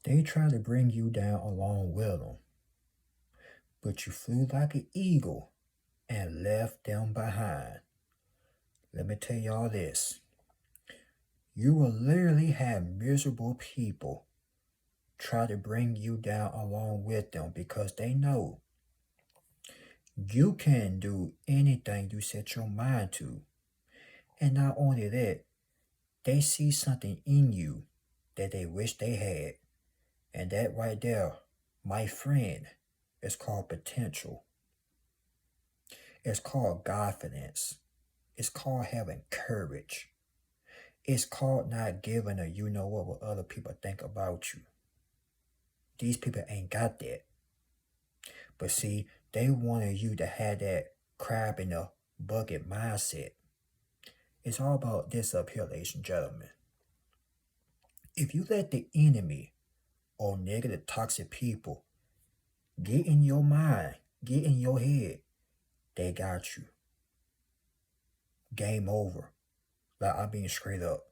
They try to bring you down along with them, but you flew like an eagle and left them behind. Let me tell y'all this. You will literally have miserable people try to bring you down along with them because they know you can do anything you set your mind to. And not only that, they see something in you that they wish they had. And that right there, my friend, is called potential. It's called confidence. It's called having courage. It's called not giving a you know what other people think about you. These people ain't got that. But see, they wanted you to have that crab in the bucket mindset. It's all about this up here, ladies and gentlemen. If you let the enemy or negative toxic people get in your mind, get in your head, they got you. Game over. Like I'm being straight up.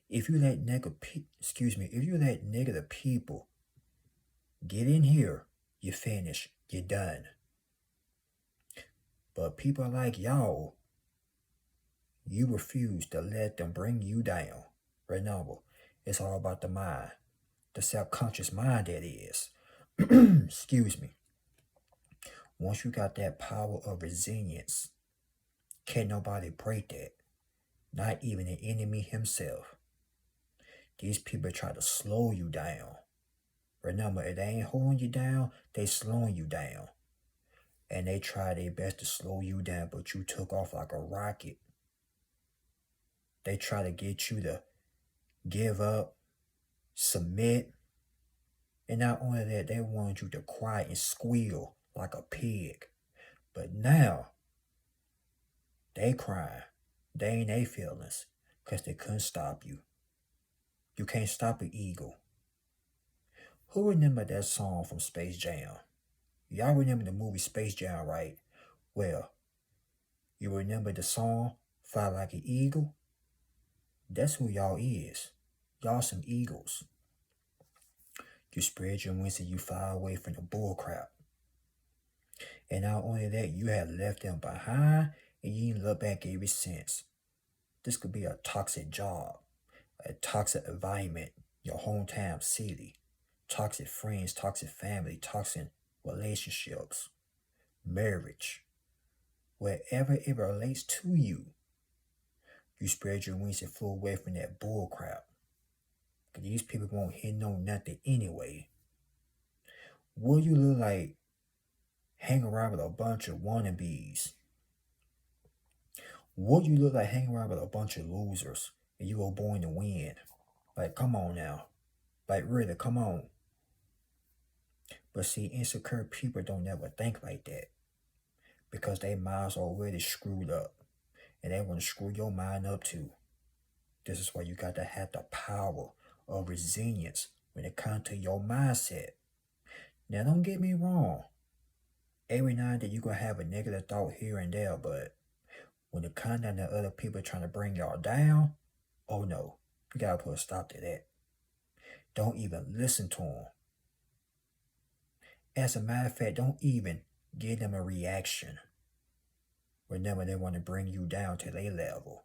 If you let negative people get in here, you're finished. You're done. But people like y'all, you refuse to let them bring you down. Remember, it's all about the mind. The subconscious mind, that is. Excuse me. Once you got that power of resilience, can't nobody break that. Not even the enemy himself. These people try to slow you down. Remember, if they ain't holding you down, they slowing you down. And they try their best to slow you down, but you took off like a rocket. They try to get you to give up, submit, and not only that, they want you to cry and squeal like a pig. But now, they crying. They ain't they feelings, because they couldn't stop you. You can't stop an eagle. Who remember that song from Space Jam? Y'all remember the movie Space Jam, right? Well, you remember the song Fly Like an Eagle? That's who y'all is. Y'all some eagles. You spread your wings and you fly away from the bullcrap. And not only that, you have left them behind and you ain't look back ever since. This could be a toxic job, a toxic environment, your hometown city, toxic friends, toxic family, toxic relationships, marriage, wherever it relates to you. You spread your wings and flew away from that bullcrap. Because these people won't hit no nothing anyway. Will you look like hang around with a bunch of wannabes? Will you look like hang around with a bunch of losers and you were born to win? Like, come on now. Like, really, come on. But see, insecure people don't never think like that. Because their minds already screwed up. And they want to screw your mind up too. This is why you got to have the power of resilience when it comes to your mindset. Now, don't get me wrong. Every now and then you're going to have a negative thought here and there, but when it comes down to other people trying to bring y'all down, oh no, you got to put a stop to that. Don't even listen to them. As a matter of fact, don't even give them a reaction. Remember, they want to bring you down to their level.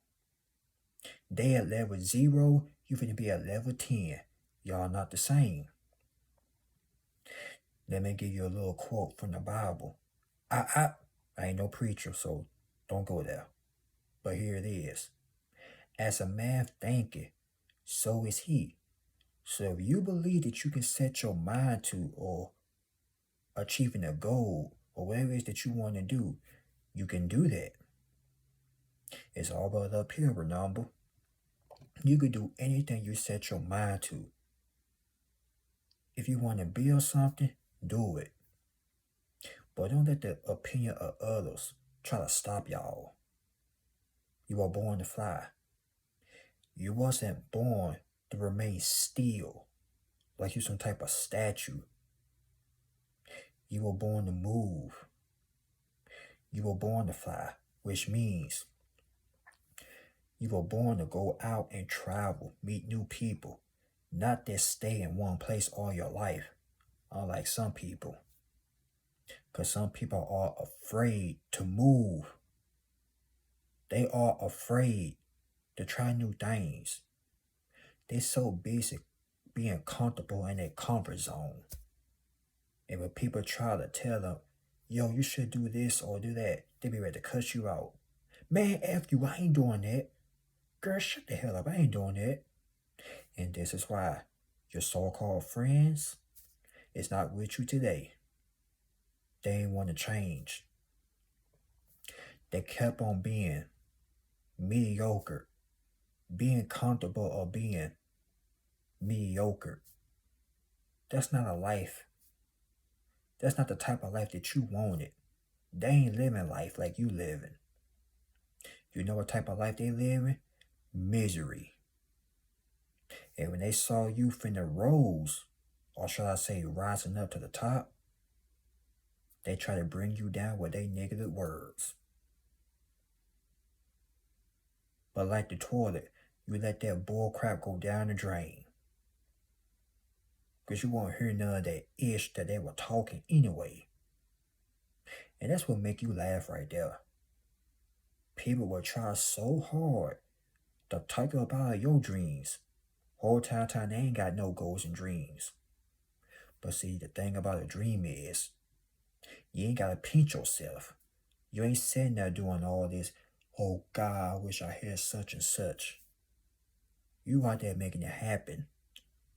They at level 0, you finna be at level 10. Y'all not the same. Let me give you a little quote from the Bible. I ain't no preacher, so don't go there. But here it is. As a man thinketh, so is he. So if you believe that you can set your mind to or achieving a goal or whatever it is that you want to do, you can do that. It's all about up here, remember? You can do anything you set your mind to. If you want to build something, do it. But don't let the opinion of others try to stop y'all. You were born to fly. You wasn't born to remain still, like you some type of statue. You were born to move. You were born to fly, which means you were born to go out and travel, meet new people, Not that stay in one place all your life, unlike some people. Because some people are afraid to move. They are afraid to try new things. They so busy being comfortable in their comfort zone. And when people try to tell them, yo, you should do this or do that, they be ready to cut you out. Man, F you, I ain't doing that. Girl, shut the hell up, I ain't doing that. And this is why your so-called friends is not with you today. They ain't want to change. They kept on being mediocre, being comfortable or being mediocre. That's not a life. That's not the type of life that you wanted. They ain't living life like you living. You know what type of life they living? Misery. And when they saw you finna rose, or shall I say rising up to the top, they try to bring you down with their negative words. But like the toilet, you let that bull crap go down the drain. Because you won't hear none of that ish that they were talking anyway. And that's what make you laugh right there. People will try so hard to talk you about your dreams. Whole time they ain't got no goals and dreams. But see, the thing about a dream is, you ain't gotta pinch yourself. You ain't sitting there doing all this, oh God, I wish I had such and such. You out there making it happen.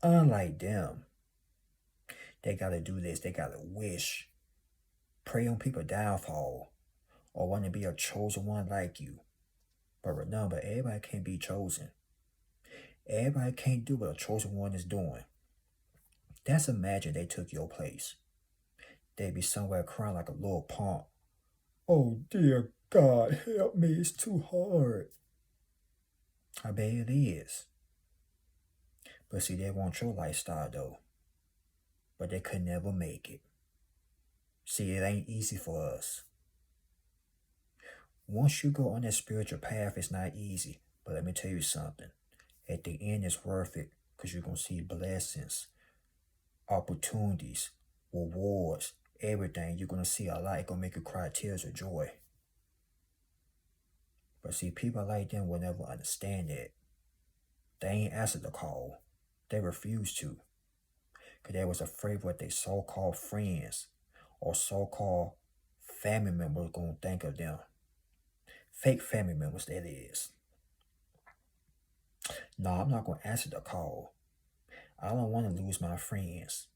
Unlike them. They gotta do this, they gotta wish. Pray on people's downfall. Or want to be a chosen one like you. But remember, everybody can't be chosen. Everybody can't do what a chosen one is doing. That's imagine they took your place. They'd be somewhere crying like a little punk. Oh dear God, help me, it's too hard. I bet it is. But see, they want your lifestyle though. But they could never make it. See, it ain't easy for us. Once you go on that spiritual path, it's not easy. But let me tell you something. At the end, it's worth it because you're going to see blessings, opportunities, rewards, everything. You're going to see a lot. It's going to make you cry tears of joy. But see, people like them will never understand that. They ain't answered the call. They refused to. Because they was afraid of what their so-called friends or so-called family members going to think of them. Fake family members, that is. No, I'm not going to answer the call. I don't want to lose my friends.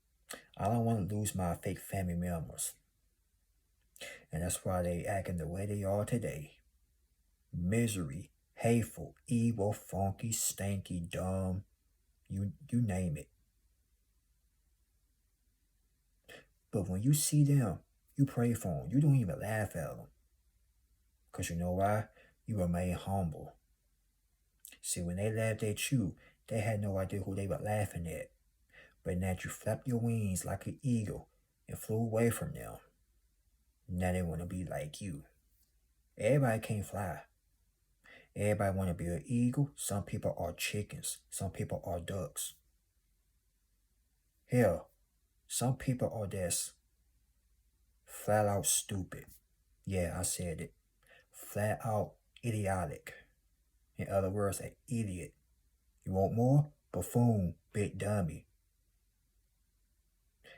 I don't want to lose my fake family members. And that's why they acting the way they are today. Misery, hateful, evil, funky, stanky, dumb. You name it. But when you see them, you pray for them. You don't even laugh at them. Because you know why? You remain humble. See, when they laughed at you, they had no idea who they were laughing at. But now you flapped your wings like an eagle and flew away from them. Now they want to be like you. Everybody can't fly. Everybody want to be an eagle. Some people are chickens. Some people are ducks. Hell, some people are just flat out stupid. Yeah, I said it. Flat out idiotic. In other words, an idiot. You want more? Buffoon, big dummy.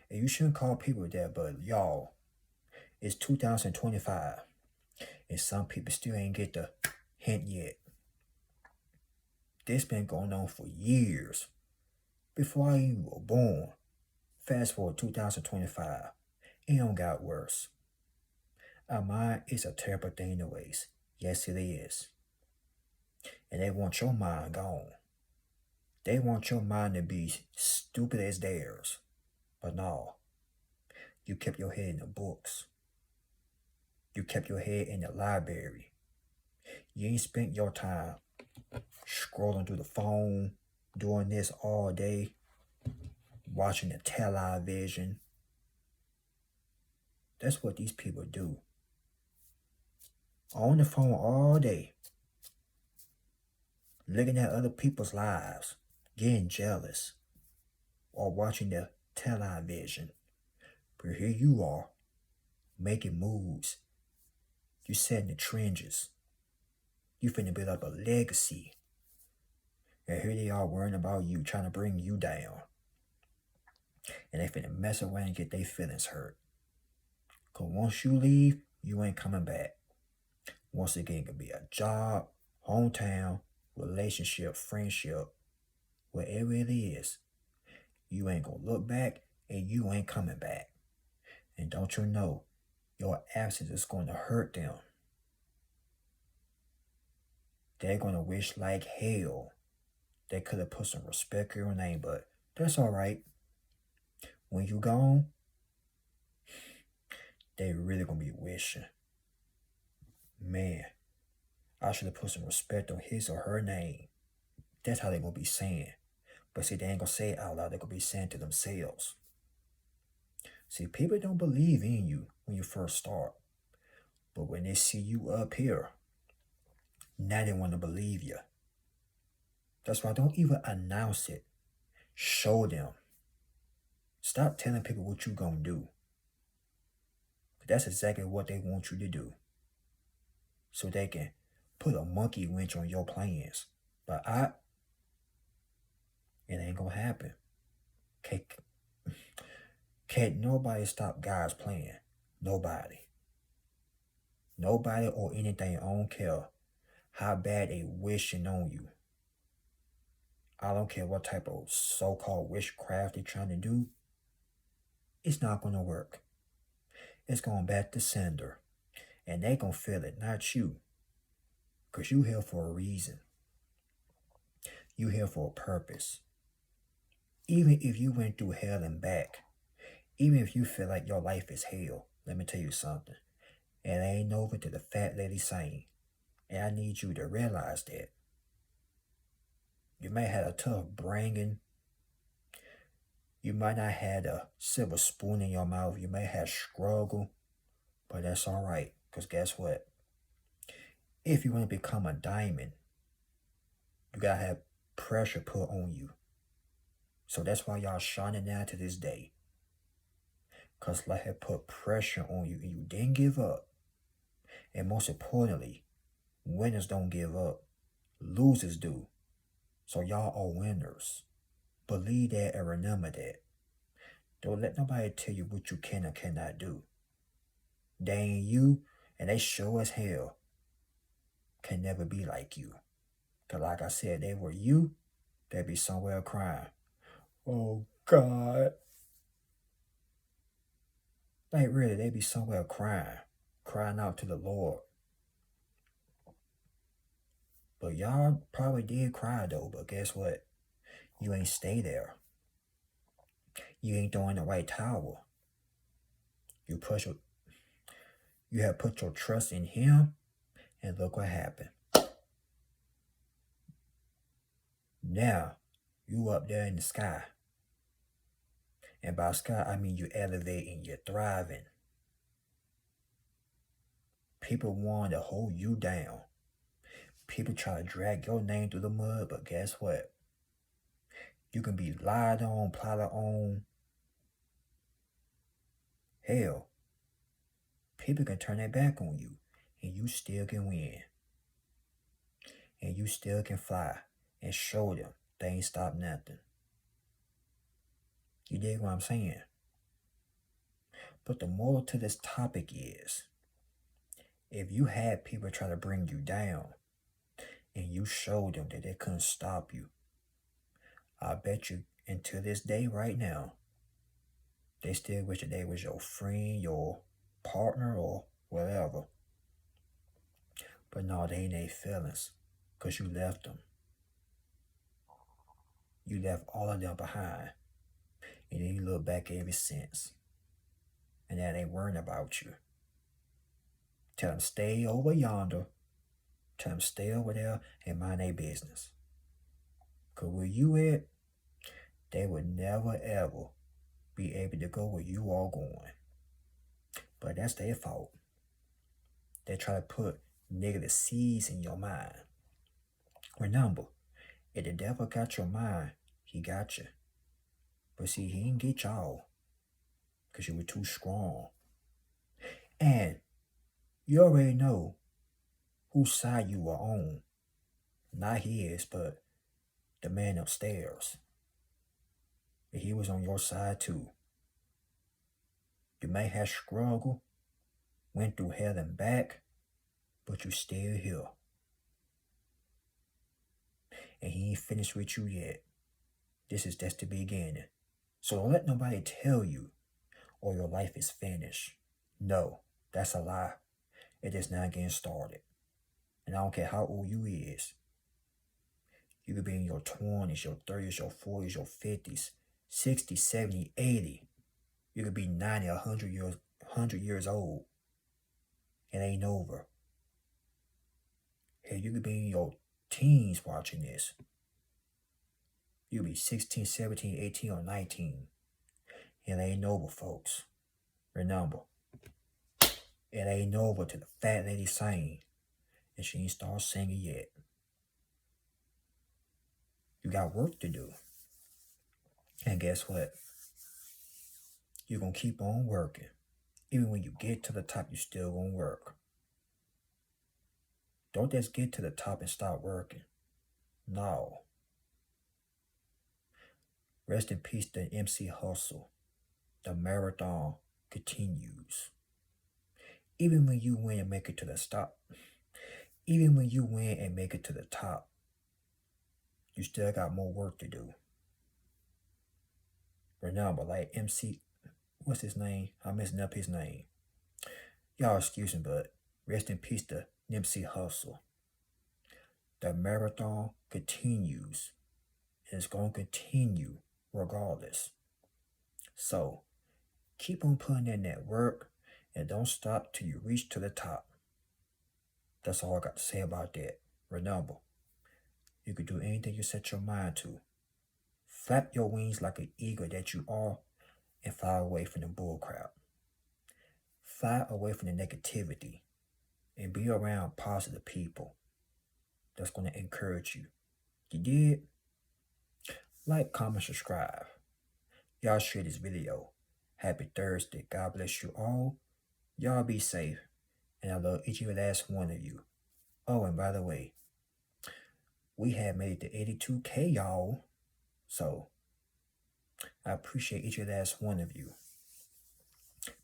And you shouldn't call people that, but y'all, it's 2025. And some people still ain't get the hint yet. This been going on for years. Before I even was born. Fast forward 2025. It don't got worse. Our mind is a terrible thing to waste. Yes, it is. And they want your mind gone. They want your mind to be stupid as theirs. But no. You kept your head in the books. You kept your head in the library. You ain't spent your time scrolling through the phone, doing this all day, watching the television. That's what these people do. On the phone all day, looking at other people's lives, getting jealous, or watching the television. But here you are, making moves. You setting the trenches. You finna build up a legacy. And here they are worrying about you, trying to bring you down. And they finna mess around and get their feelings hurt. Cause once you leave, you ain't coming back. Once again, it could be a job, hometown, relationship, friendship, whatever it is. You ain't gonna look back and you ain't coming back. And don't you know, your absence is going to hurt them. They're gonna wish like hell they could have put some respect in your name, but that's alright. When you gone, they really gonna be wishing, man, I should have put some respect on his or her name. That's how they gonna be saying. But see, they ain't gonna say it out loud. They gonna be saying to themselves. See, people don't believe in you when you first start. But when they see you up here, now they want to believe you. That's why don't even announce it. Show them. Stop telling people what you gonna do. That's exactly what they want you to do. So they can put a monkey wrench on your plans. But it ain't gonna happen. Can't nobody stop God's plan. Nobody. Nobody or anything. I don't care how bad they wishing on you. I don't care what type of so-called witchcraft they're trying to do. It's not gonna work. It's going back to sender. And they gonna feel it, not you. Because you here for a reason. You here for a purpose. Even if you went through hell and back, even if you feel like your life is hell, let me tell you something. It ain't over till the fat lady sing. And I need you to realize that. You may have a tough bringing. You might not have a silver spoon in your mouth. You may have struggle. But that's alright. Because guess what? If you want to become a diamond, you gotta have pressure put on you. So that's why y'all shining now to this day. Because life had put pressure on you and you didn't give up. And most importantly, winners don't give up. Losers do. So y'all are winners. Believe that and remember that. Don't let nobody tell you what you can or cannot do. They ain't you, and they sure as hell can never be like you. Because like I said, they were you, they'd be somewhere crying. Oh, God. Like really, they'd be somewhere crying out to the Lord. But y'all probably did cry though, but guess what? You ain't stay there. You ain't throwing the right towel. You have put your trust in him, and look what happened. Now, you up there in the sky. And by sky, I mean you elevating, you're thriving. People want to hold you down. People try to drag your name through the mud, but guess what? You can be lied on, plotted on. Hell, people can turn their back on you, and you still can win. And you still can fly and show them they ain't stop nothing. You dig what I'm saying? But the moral to this topic is, if you had people try to bring you down, and you showed them that they couldn't stop you, I bet you until this day right now, they still wish that they was your friend, your partner, or whatever. But no, they ain't their feelings, because you left them. You left all of them behind. And then you look back ever since. And now they worrying about you. Tell them stay over yonder. Tell them stay over there and mind their business. Because where you at, they would never ever be able to go where you are going. But that's their fault. They try to put negative seeds in your mind. Remember, if the devil got your mind, he got you. But see, he didn't get y'all because you were too strong. And you already know whose side you were on. Not his, but the man upstairs. And he was on your side too. You may have struggled, went through hell and back, but you still here. And he ain't finished with you yet. This is just the beginning. So don't let nobody tell you, or your life is finished. No, that's a lie. It is not getting started. And I don't care how old you is. You could be in your 20s, your 30s, your 40s, your 50s, 60, 70, 80. You could be 90, 100 years old. It ain't over. Hell, you could be in your teens watching this. You could be 16, 17, 18, or 19. It ain't over, folks. Remember, it ain't over till the fat lady sing. And she ain't start singing yet. You got work to do. And guess what? You're going to keep on working. Even when you get to the top, you still going to work. Don't just get to the top and stop working. No. Rest in peace to MC Hustle. The marathon continues. Even when you win and make it to the top, even when you win and make it to the top, you still got more work to do. Remember, like MC, what's his name? I'm messing up his name. Y'all excuse me, but rest in peace to Nipsey Hussle. The marathon continues, and it's going to continue regardless. So, keep on putting in that work, and don't stop till you reach to the top. That's all I got to say about that. Remember, you can do anything you set your mind to. Flap your wings like an eagle that you are, and fly away from the bull crowd. Fly away from the negativity, and be around positive people that's going to encourage you. You did? Like, comment, subscribe. Y'all share this video. Happy Thursday. God bless you all. Y'all be safe. And I love each and last one of you. Oh, and by the way, we have made it to 82K, y'all. So, I appreciate each and last one of you.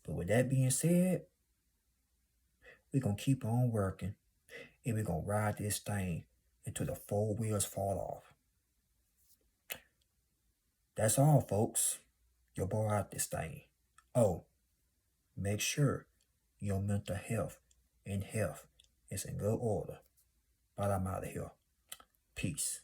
But with that being said, we're going to keep on working. And we're going to ride this thing until the 4 wheels fall off. That's all, folks. Your boy out this thing. Oh, make sure your mental health and health is in good order. But I'm out of here. Peace.